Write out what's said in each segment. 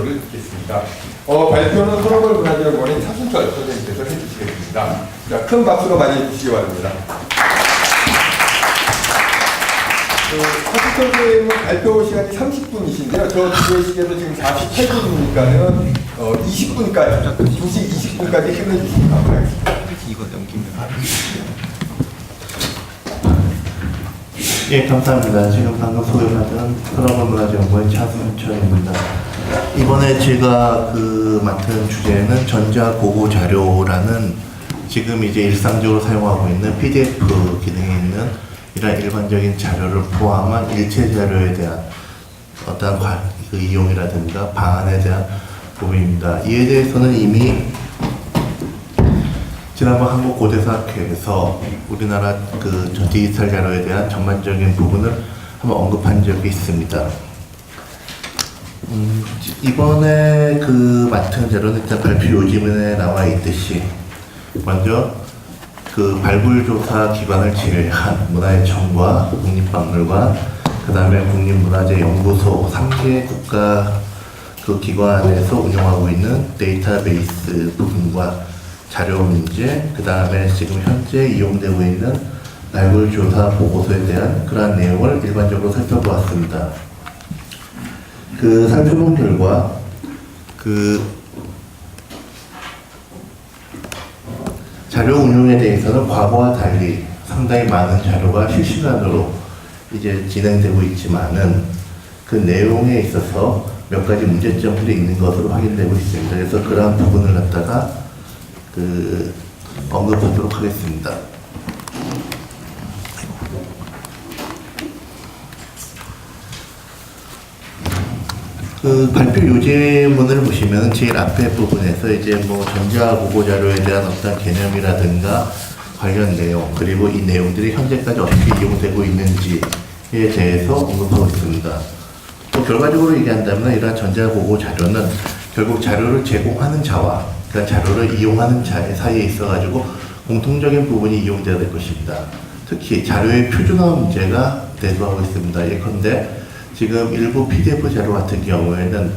발표를 듣겠습니다. 발표는 프로볼 문화재연구원인 차순철 선생님께서 해주시겠습니다. 자, 큰 박수로 많이 해주시기 바랍니다. 차순철 선생님은 발표 시간이 30분이신데요. 저 뒤에 시계도 지금 48분이니까는 20분까지, 2시 20분까지 끝내주시면 감사하겠습니다. 이거 넘기면. 예, 감사합니다. 지금 방금 소개받은 프로볼 문화재연구원 차순철입니다. 이번에 제가 맡은 주제는 전자보고자료라는 지금 이제 일상적으로 사용하고 있는 PDF 기능이 있는 이런 일반적인 자료를 포함한 일체 자료에 대한 어떤 이용이라든가 방안에 대한 부분입니다. 이에 대해서는 이미 지난번 한국고대사학회에서 우리나라 디지털 자료에 대한 전반적인 부분을 한번 언급한 적이 있습니다. 이번에 맡은 자료는 일단 발표 요지문에 나와 있듯이 먼저 발굴조사 기관을 제외한 문화예청과 국립박물관, 그 다음에 국립문화재연구소 3개 국가 기관에서 운영하고 있는 데이터베이스 부분과 자료 문제, 그 다음에 지금 현재 이용되고 있는 발굴조사 보고서에 대한 그러한 내용을 일반적으로 살펴보았습니다. 살펴본 결과 자료 운용에 대해서는 과거와 달리 상당히 많은 자료가 실시간으로 이제 진행되고 있지만은 그 내용에 있어서 몇 가지 문제점들이 있는 것으로 확인되고 있습니다. 그래서 그러한 부분을 갖다가 언급하도록 하겠습니다. 발표 요지문을 보시면 제일 앞에 부분에서 이제 전자보고 자료에 대한 어떤 개념이라든가 관련 내용, 그리고 이 내용들이 현재까지 어떻게 이용되고 있는지에 대해서 언급하고 있습니다. 또 결과적으로 얘기한다면 이러한 전자보고 자료는 결국 자료를 제공하는 자와 그 자료를 이용하는 자 사이에 있어가지고 공통적인 부분이 이용되어야 될 것입니다. 특히 자료의 표준화 문제가 대두하고 있습니다. 예컨대 지금 일부 PDF 자료 같은 경우에는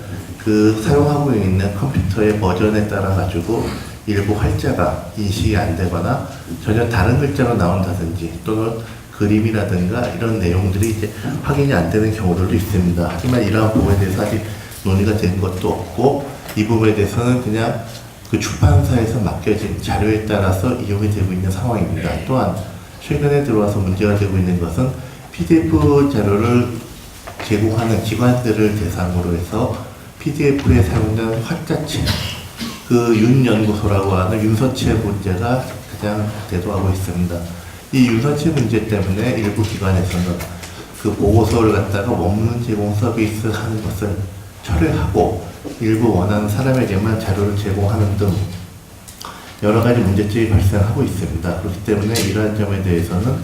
사용하고 있는 컴퓨터의 버전에 따라 가지고 일부 활자가 인식이 안 되거나 전혀 다른 글자로 나온다든지 또는 그림이라든가 이런 내용들이 이제 확인이 안 되는 경우들도 있습니다. 하지만 이러한 부분에 대해서 아직 논의가 된 것도 없고 이 부분에 대해서는 그냥 출판사에서 맡겨진 자료에 따라서 이용이 되고 있는 상황입니다. 또한 최근에 들어와서 문제가 되고 있는 것은 PDF 자료를 제공하는 기관들을 대상으로 해서 PDF에 사용된 활자체, 윤연구소라고 하는 윤서체 문제가 가장 대두하고 있습니다. 이 윤서체 문제 때문에 일부 기관에서는 보고서를 갖다가 원문 제공 서비스 하는 것을 철회하고 일부 원하는 사람에게만 자료를 제공하는 등 여러 가지 문제점이 발생하고 있습니다. 그렇기 때문에 이러한 점에 대해서는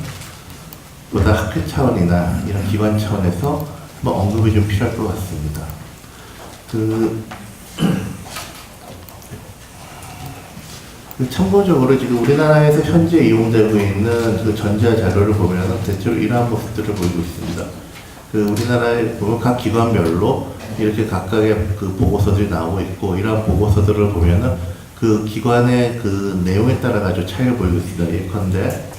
보다 학회 차원이나 이런 기관 차원에서 언급이 좀 필요할 것 같습니다. 참고적으로 지금 우리나라에서 현재 이용되고 있는 전자자료를 보면 대체로 이러한 모습들을 보이고 있습니다. 우리나라에 보면 각 기관별로 이렇게 각각의 보고서들이 나오고 있고, 이러한 보고서들을 보면은 기관의 내용에 따라 가지고 차이를 보이고 있습니다. 예컨대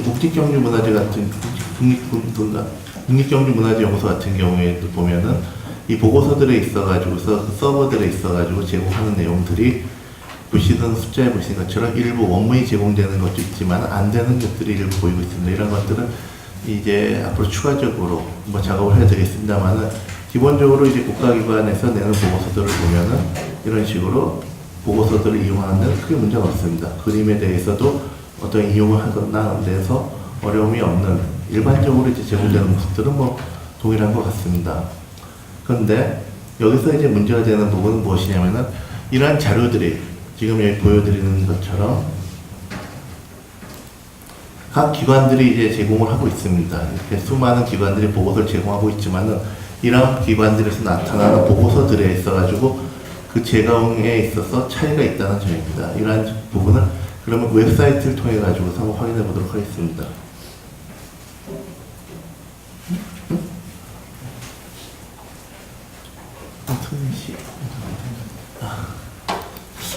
국립경주문화재 같은 국립경주문화재연구소 같은 경우에도 보면은 이 보고서들에 있어가지고서 서버들에 있어가지고 제공하는 내용들이 보시는 숫자에 보시는 것처럼 일부 원문이 제공되는 것도 있지만 안 되는 것들이 일부 보이고 있습니다. 이런 것들은 이제 앞으로 추가적으로 작업을 해야 되겠습니다만은 기본적으로 이제 국가기관에서 내는 보고서들을 보면은 이런 식으로 보고서들을 이용하는 데는 크게 문제가 없습니다. 그림에 대해서도 어떤 이용을 하거나 데서 어려움이 없는 일반적으로 이제 제공되는 모습들은 동일한 것 같습니다. 그런데 여기서 이제 문제가 되는 부분은 무엇이냐면은 이러한 자료들이 지금 여기 보여드리는 것처럼 각 기관들이 이제 제공을 하고 있습니다. 이렇게 수많은 기관들이 보고서를 제공하고 있지만은 이러한 기관들에서 나타나는 보고서들에 있어가지고 제공에 있어서 차이가 있다는 점입니다. 이러한 부분을 그러면 웹사이트를 통해 가지고 한번 확인해 보도록 하겠습니다.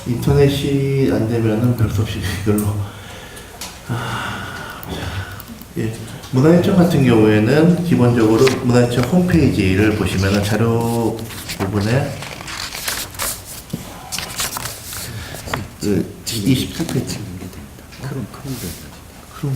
인터넷이 안 되면은 별 수 없이 이걸로. 예. 문화유청 같은 경우에는 기본적으로 문화유청 홈페이지를 보시면은 자료 부분에 그 24페이지. 그럼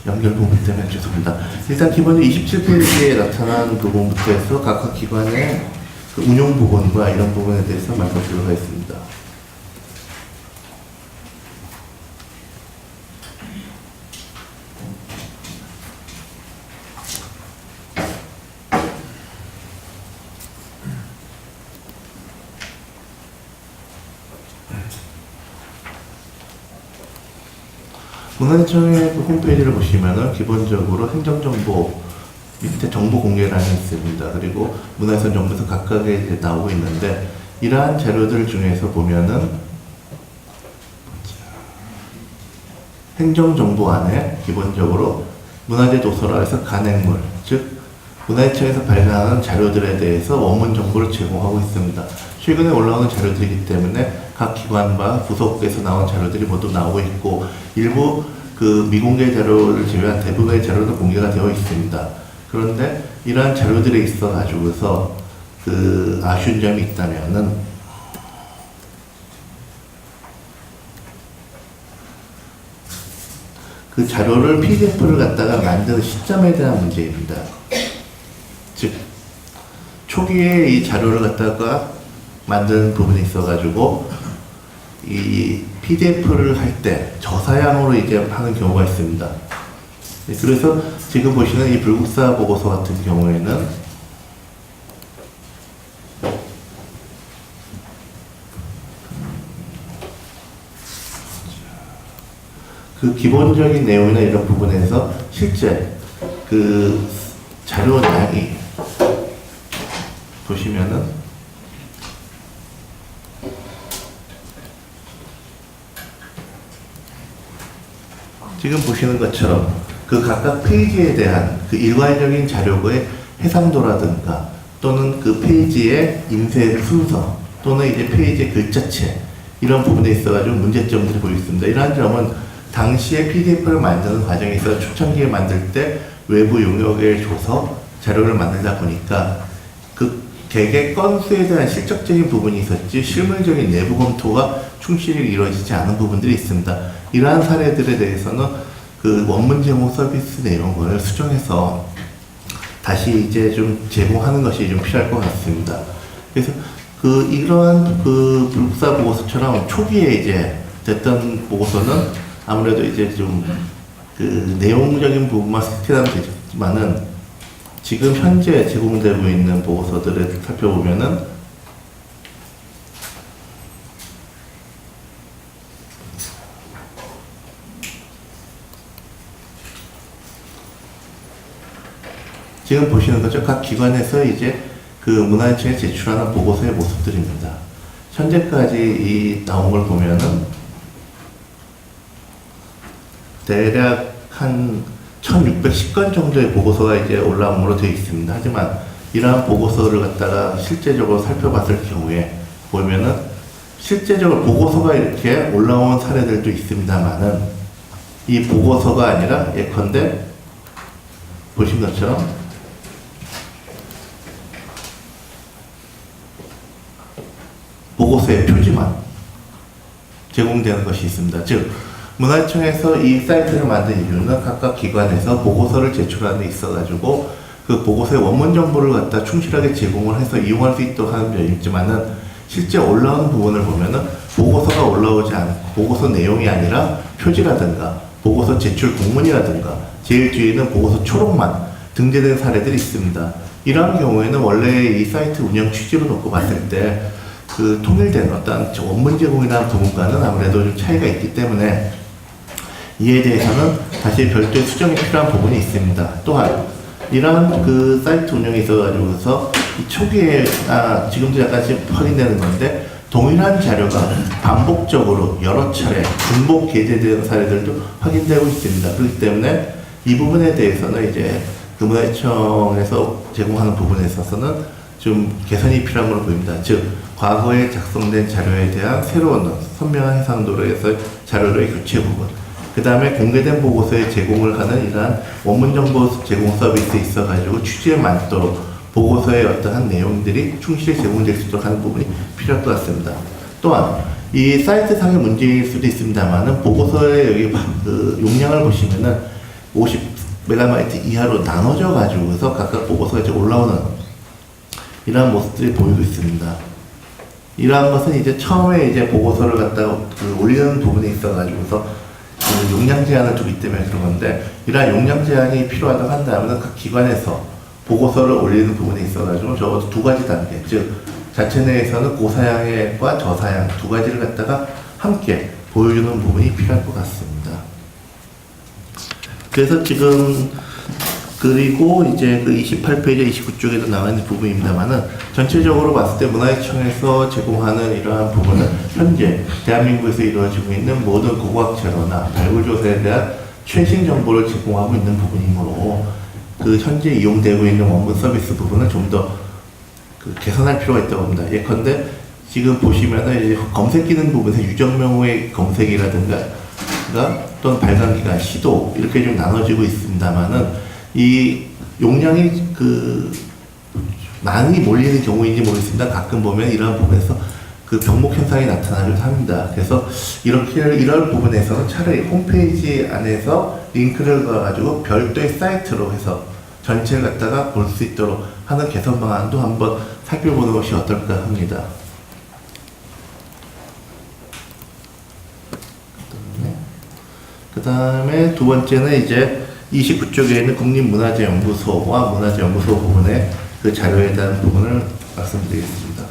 연결 부분 때문에 죄송합니다. 일단 기본적으로 27페이지에 나타난 부분부터 해서 각각 기관의 그 운용 부분과 이런 부분에 대해서 말씀드리도록 하겠습니다. 문화유청의 그 홈페이지를 보시면은 기본적으로 행정정보 밑에 정보 공개란이 있습니다. 그리고 문화유산 정보에서 각각에 이제 나오고 있는데 이러한 자료들 중에서 보면은 행정정보 안에 기본적으로 문화재 도서라 해서 간행물, 즉 문화유청에서 발간하는 자료들에 대해서 원문 정보를 제공하고 있습니다. 최근에 올라오는 자료들이기 때문에 각 기관과 부속에서 나온 자료들이 모두 나오고 있고 일부 그 미공개 자료를 제외한 대부분의 자료도 공개가 되어 있습니다. 그런데 이러한 자료들에 있어 가지고서 그 아쉬운 점이 있다면은 그 자료를 PDF를 갖다가 만드는 시점에 대한 문제입니다. 즉 초기에 이 자료를 갖다가 만드는 부분이 있어가지고 이 PDF를 할 때 저사양으로 이제 하는 경우가 있습니다. 네, 그래서 지금 보시는 이 불국사 보고서 같은 경우에는 그 기본적인 내용이나 이런 부분에서 실제 그 자료량이 보시면은 지금 보시는 것처럼 그 각각 페이지에 대한 그 일괄적인 자료의 해상도라든가 또는 그 페이지의 인쇄 순서 또는 이제 페이지의 글자체 이런 부분에 있어가지고 문제점들이 보이고 있습니다. 이러한 점은 당시에 PDF를 만드는 과정에 있어 초창기에 만들 때 외부 용역을 줘서 자료를 만들다 보니까 그 개개 건수에 대한 실적적인 부분이 있었지 실물적인 내부 검토가 충실히 이루어지지 않은 부분들이 있습니다. 이러한 사례들에 대해서는 그 원문 제공 서비스 내용을 수정해서 다시 이제 좀 제공하는 것이 좀 필요할 것 같습니다. 그래서 그 이러한 그 불국사 보고서처럼 초기에 이제 됐던 보고서는 아무래도 이제 좀 그 내용적인 부분만 스킬하면 되지만은 지금 현재 제공되고 있는 보고서들을 살펴보면은 지금 보시는 거죠. 각 기관에서 이제 그 문화유청에 제출하는 보고서의 모습들입니다. 현재까지 이 나온 걸 보면은 대략 한 1610건 정도의 보고서가 이제 올라옴으로 되어 있습니다. 하지만 이러한 보고서를 갖다가 실제적으로 살펴봤을 경우에 보면은 실제적으로 보고서가 이렇게 올라온 사례들도 있습니다만은 이 보고서가 아니라 예컨대 보신 것처럼 보고서의 표지만 제공되는 것이 있습니다. 즉 문화유청에서 이 사이트를 만든 이유는 각각 기관에서 보고서를 제출하는 데 있어가지고 그 보고서의 원문 정보를 갖다 충실하게 제공을 해서 이용할 수 있도록 하는 면이 있지만은 실제 올라오는 부분을 보면은 보고서가 올라오지 않고 보고서 내용이 아니라 표지라든가 보고서 제출 공문이라든가 제일 뒤에는 보고서 초록만 등재된 사례들이 있습니다. 이러한 경우에는 원래 이 사이트 운영 취지로 놓고 봤을 때 그 통일된 어떤 원문 제공이라는 부분과는 아무래도 좀 차이가 있기 때문에 이에 대해서는 다시 별도의 수정이 필요한 부분이 있습니다. 또한 이러한 그 사이트 운영에 있어가지고서 이 초기에 지금도 약간씩 확인되는 건데 동일한 자료가 반복적으로 여러 차례 중복 게재되는 사례들도 확인되고 있습니다. 그렇기 때문에 이 부분에 대해서는 이제 그 문화재청에서 제공하는 부분에 있어서는 좀 개선이 필요한 걸로 보입니다. 즉 과거에 작성된 자료에 대한 새로운 선명한 해상도로 해서 자료의 교체 부분, 그 다음에 공개된 보고서에 제공을 하는 이러한 원문 정보 제공 서비스에 있어가지고 취지에 맞도록 보고서의 어떠한 내용들이 충실히 제공될 수 있도록 하는 부분이 필요할 것 같습니다. 또한 이 사이트상의 문제일 수도 있습니다만은 보고서의 여기 그 용량을 보시면은 50MB 이하로 나눠져 가지고서 각각 보고서가 이제 올라오는 이러한 모습들이 보이고 있습니다. 이러한 것은 이제 처음에 이제 보고서를 갖다가 올리는 부분에 있어 가지고서 그 용량 제한을 두기 때문에 그런 건데, 이러한 용량 제한이 필요하다고 한다면 각 기관에서 보고서를 올리는 부분에 있어가지고 적어도 두 가지 단계, 즉 자체 내에서는 고사양과 저사양 두 가지를 갖다가 함께 보여주는 부분이 필요할 것 같습니다. 그래서 지금 그리고 이제 그 28페이지, 29쪽에도 나와 있는 부분입니다만은 전체적으로 봤을 때 문화재청에서 제공하는 이러한 부분은 현재 대한민국에서 이루어지고 있는 모든 고고학 자료나 발굴 조사에 대한 최신 정보를 제공하고 있는 부분이므로 그 현재 이용되고 있는 원문 서비스 부분은 좀 더 그 개선할 필요가 있다고 봅니다. 예컨대 지금 보시면은 이제 검색 기능 부분에서 유정명호의 검색이라든가 또는 발간 기간, 시도 이렇게 좀 나눠지고 있습니다만은 이 용량이 그 많이 몰리는 경우인지 모르겠습니다. 가끔 보면 이러한 부분에서 그 병목 현상이 나타나기도 합니다. 그래서 이런 부분에서는 차라리 홈페이지 안에서 링크를 넣어가지고 별도의 사이트로 해서 전체를 갖다가 볼 수 있도록 하는 개선 방안도 한번 살펴보는 것이 어떨까 합니다. 그 다음에 두 번째는 이제 29쪽에 있는 국립문화재연구소와 문화재연구소 부분의 그 자료에 대한 부분을 말씀드리겠습니다.